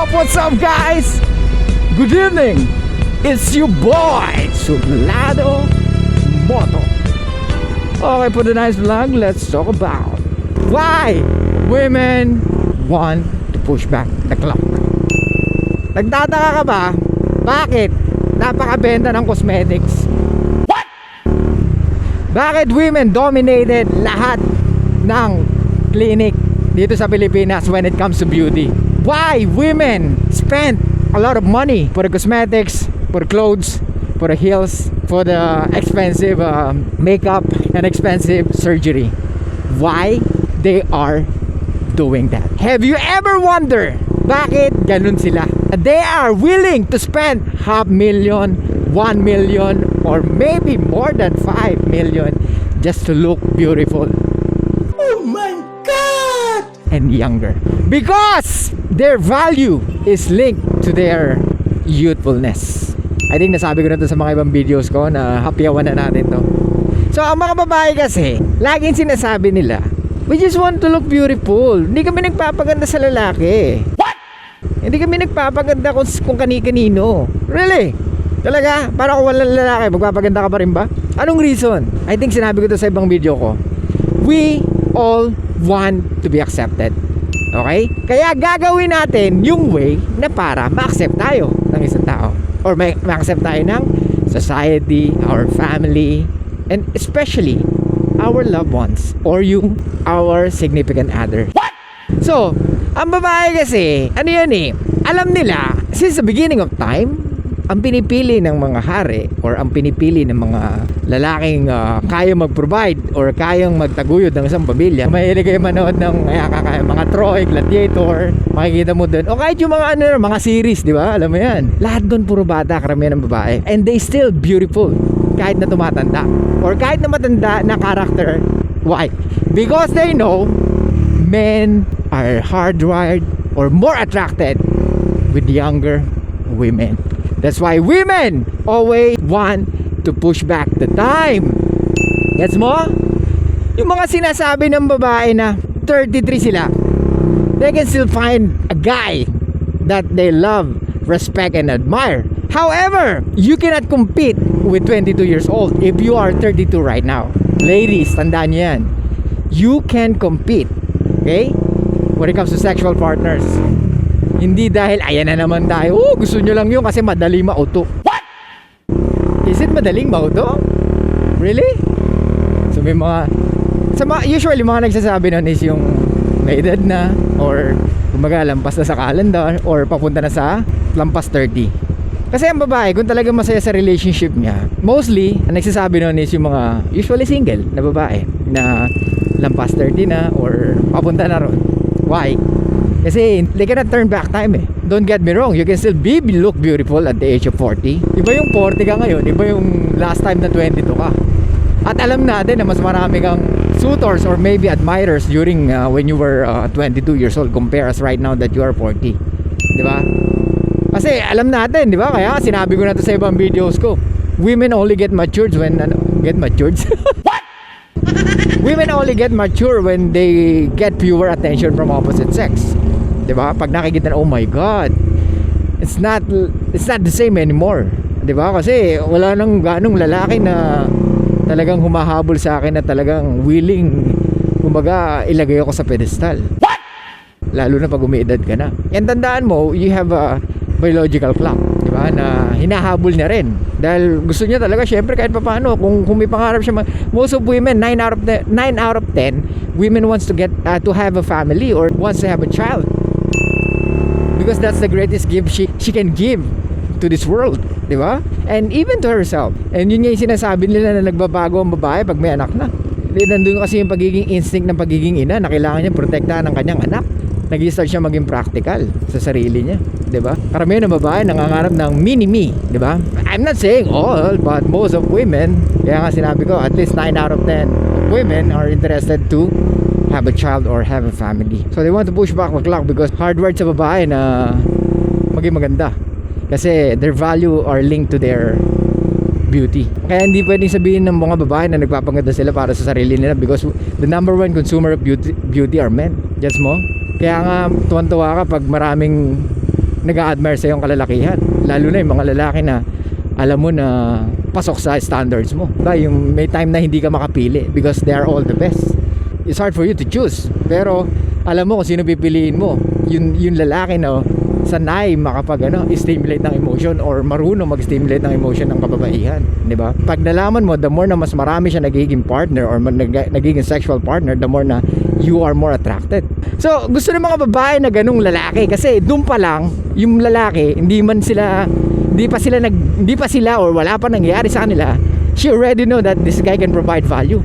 What's up guys? Good evening. It's your boy Sublado Moto. Okay, for tonight's vlog, let's talk about why women want to push back the clock. Nagtataka ka ba? Bakit napakabenta ng cosmetics? What? Bakit women dominated lahat ng clinic dito sa Pilipinas when it comes to beauty? Why women spend a lot of money for the cosmetics, for the clothes, for the heels, for the expensive makeup and expensive surgery? Why they are doing that? Have you ever wondered bakit ganun sila? They are willing to spend $500,000, $1 million, or maybe more than $5 million just to look beautiful. Oh my God! And younger. Because their value is linked to their youthfulness. I think nasabi ko na to sa mga ibang videos ko na hapyawan na natin to. So ang mga babae kasi, laging sinasabi nila, we just want to look beautiful. Hindi kami nagpapaganda sa lalaki. What? Hindi kami nagpapaganda kung kani-kanino. Really? Talaga? Para kung walang lalaki, magpapaganda ka pa rin ba? Anong reason? I think sinabi ko to sa ibang video ko. We all want to be accepted. Okay? Kaya gagawin natin yung way na para ma-accept tayo ng isang tao. Or ma-accept tayo ng society, our family, and especially our loved ones or our significant other. What? So, ang babae kasi, ano yan eh, alam nila, since the beginning of time, ang pinipili ng mga hari or ang pinipili ng mga lalaking kayang mag-provide or kayang magtaguyod ng isang pamilya. Mahilig kayo manood ng mga Troy, Gladiator, makikita mo dun. O kahit yung mga mga series, di ba? Alam mo yan. Lahat dun puro bata, karamihan ng babae. And they still beautiful kahit na tumatanda. Or kahit na matanda na character. Why? Because they know men are hardwired or more attracted with younger women. That's why women always want to push back the time. Gets mo? Yung mga sinasabi ng babae na 33 sila, they can still find a guy that they love, respect, and admire. However, you cannot compete with 22 years old if you are 32 right now. Ladies, tandaan nyo yan. You can compete, okay? When it comes to sexual partners. Hindi dahil ayan na naman tayo, gusto nyo lang yun kasi madali mauto. What? Is it madaling mauto? Really? So may usually mga nagsasabi nun is yung may edad na, or kumaga lampas na sa calendar, or papunta na sa lampas 30. Kasi ang babae, kung talagang masaya sa relationship niya, mostly ang nagsasabi nun is yung mga usually single na babae na lampas 30 na or papunta na ron. Why? Kasi they cannot turn back time eh. Don't get me wrong, you can still look beautiful at the age of 40. Iba yung 40 ka ngayon, iba yung last time na 22 ka. At alam natin na mas marami kang suitors or maybe admirers during when you were 22 years old compare as right now that you are 40. Di ba? Kasi alam natin, di ba? Kaya sinabi ko na to sa ibang videos ko. Women only get matured when get matured. What? Women only get mature when they get pure attention from opposite sex. Diba? Pag nakikita na, oh my God, it's not the same anymore. Diba? Kasi wala nang ganong lalaki na talagang humahabol sa akin na talagang willing, kumbaga, ilagay ako sa pedestal. What? Lalo na pag umiedad ka na. Yan, tandaan mo, you have a biological clock, diba? Na hinahabol niya rin. Dahil gusto niya talaga, syempre kahit paano, kung may pangarap siya, most of women, 9 out of 10 women wants to get to have a family or wants to have a child. Because that's the greatest gift she can give to this world, di ba? And even to herself. And yun nga yung sinasabi nila na nagbabago ang babae pag may anak na. Nandun kasi yung pagiging instinct ng pagiging ina na kailangan niya protektahan ng kanyang anak. Nag-start siya maging practical sa sarili niya, di ba? Karamihan ng babae nangangarap ng mini-me, di ba? I'm not saying all, but most of women, kaya nga sinabi ko, at least 9 out of 10 of women are interested to have a child or have a family. So they want to push back the clock because hardwired sa babae na maging maganda. Kasi their value are linked to their beauty. Kaya hindi pwedeng sabihin ng mga babae na nagpapaganda sila para sa sarili nila because the number one consumer of beauty are men. Gets mo? Kaya nga tuwan-tuwa ka pag maraming nag-a-admire sa yung kalalakihan. Lalo na yung mga lalaki na alam mo na pasok sa standards mo. Yung may time na hindi ka makapili because they are all the best. It's hard for you to choose. Pero alam mo kung sino pipiliin mo. Yung lalaki na sanay stimulate ng emotion or marunong mag-stimulate ng emotion ng kababaihan, di ba? Pag nalaman mo, the more na mas marami siya nagiging partner or nagiging sexual partner, the more na you are more attracted. So, gusto ng mga babae na ganung lalaki kasi doon pa lang yung lalaki, hindi pa sila or wala pa nangyayari sa kanila, she already know that this guy can provide value.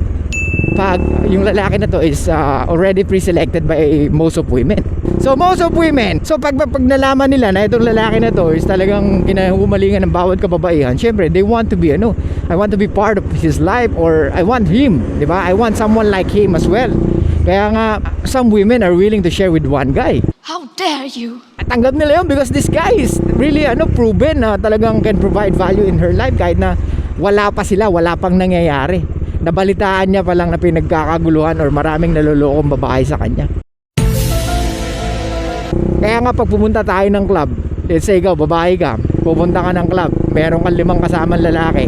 Pag yung lalaki na to is already pre-selected by most of women. So most of women, pag nalaman nila na itong lalaki na to is talagang kinahumalingan ng bawat kababaihan, syempre they want to be I want to be part of his life, or I want him, di ba? I want someone like him as well. Kaya nga some women are willing to share with one guy. How dare you? At tanggap nila yun because this guy is really proven na talagang can provide value in her life kahit na wala pang nangyayari. Nabalitaan niya pa lang na pinagkakaguluhan or maraming nalolokong babae sa kanya. Kaya nga pag pumunta tayo ng club, let's say ikaw, babae ka, pupunta ka ng club, meron kang 5 kasamang lalaki,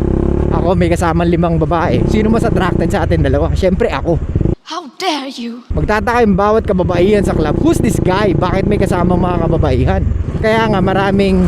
ako may kasamang 5 babae, sino mas attracted sa atin dalawa? Syempre ako. How dare you? Magtataka yung bawat kababaihan sa club, who's this guy? Bakit may kasamang mga kababaihan? Kaya nga maraming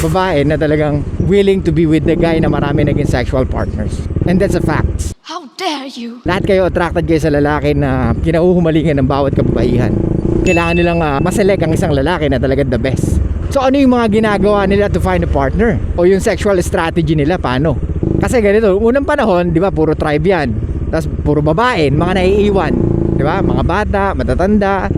babae na talagang willing to be with the guy na marami naging sexual partners. And that's a fact. How dare you? Lahat kayo attracted kayo sa lalaki na kinahuhumalingan ng bawat kababaihan. Kailangan nilang maselect ang isang lalaki na talaga the best. So ano yung mga ginagawa nila to find a partner? O yung sexual strategy nila, paano? Kasi ganito, unang panahon, di ba, puro tribe yan. Tapos puro babae, mga naiiwan, di ba? Mga bata, matatanda.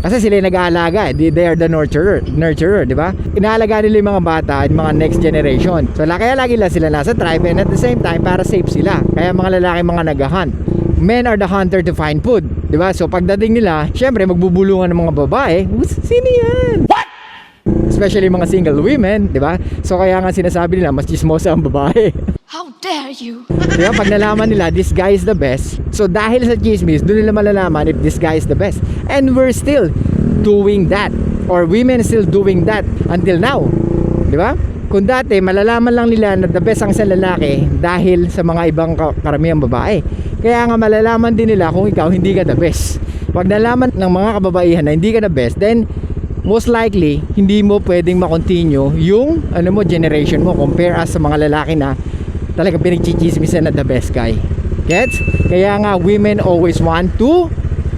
Kasi sila yung nag-aalaga, they are the nurturer, di ba? Inaalaga nila yung mga bata at mga next generation. So kaya lagi lang sila nasa tribe, and at the same time para safe sila. Kaya mga lalaki mga nag-hunt. Men are the hunter to find food, di ba? So pagdating nila, syempre magbubulungan ng mga babae. Sino yan? What? Especially mga single women, di ba? So kaya nga sinasabi nila mas chismosa ang babae. How dare you? Diba? Pag nalaman nila this guy is the best, so dahil sa chismis, doon nila malalaman if this guy is the best. And we're still doing that, or women still doing that until now, diba? Kung dati malalaman lang nila na the best ang isang lalaki dahil sa mga ibang karamihang babae, kaya nga malalaman din nila kung ikaw hindi ka the best. Pag nalaman ng mga kababaihan na hindi ka the best, then most likely hindi mo pwedeng makontinue yung generation mo compare as sa mga lalaki na talagang pinagchichismisan na the best guy. Gets? Kaya nga women always want to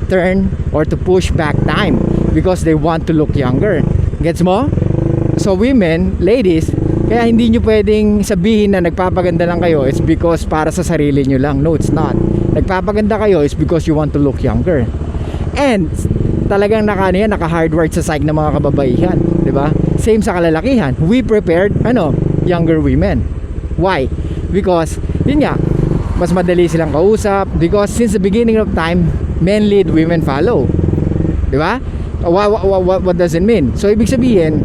turn or to push back time because they want to look younger. Gets mo? So women, ladies, kaya hindi nyo pwedeng sabihin na nagpapaganda lang kayo it's because para sa sarili nyo lang. No, it's not. Nagpapaganda kayo is because you want to look younger. And talagang naka-hardwired sa psyche ng mga kababaihan, di ba? Same sa kalalakihan. We prepared younger women. Why? Because yun nga, mas madali silang kausap, because since the beginning of time, men lead, women follow, di ba? What does it mean? So ibig sabihin,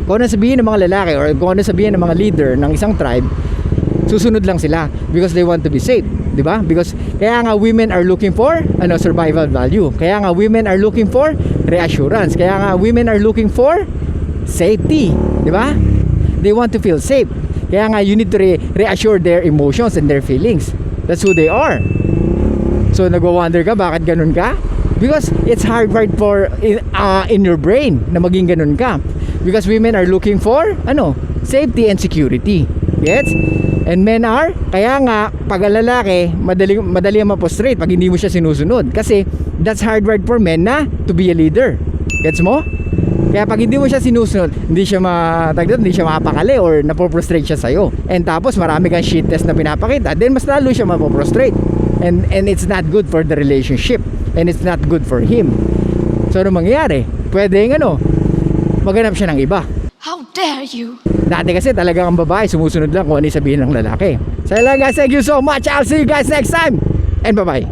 kung ano sabihin ng mga lalaki or kung ano sabihin ng mga leader ng isang tribe, susunod lang sila because they want to be safe, di ba? Because kaya nga women are looking for survival value, kaya nga women are looking for reassurance, kaya nga women are looking for safety, di ba? They want to feel safe. Kaya nga you need to reassure their emotions and their feelings. That's who they are. So nagwa-wonder ka bakit ganun ka? Because it's hardwired in your brain na maging ganun ka. Because women are looking for safety and security. Gets? And men are, kaya nga pag ang lalaki madali ang ma-frustrate pag hindi mo siya sinusunod. Kasi that's hardwired for men na to be a leader. Gets mo? Kaya pag hindi mo siya sinusunod, hindi siya mapakali or napoprostrate siya sa'yo. And tapos marami kang shit test na pinapakita, then mas lalo siya mapoprostrate. And it's not good for the relationship. And it's not good for him. So ano mangyayari? Pwedeng maghanap siya ng iba. How dare you? Dati kasi talagang ang babae sumusunod lang kung ano sabihin ng lalaki. So guys, thank you so much. I'll see you guys next time. And bye-bye.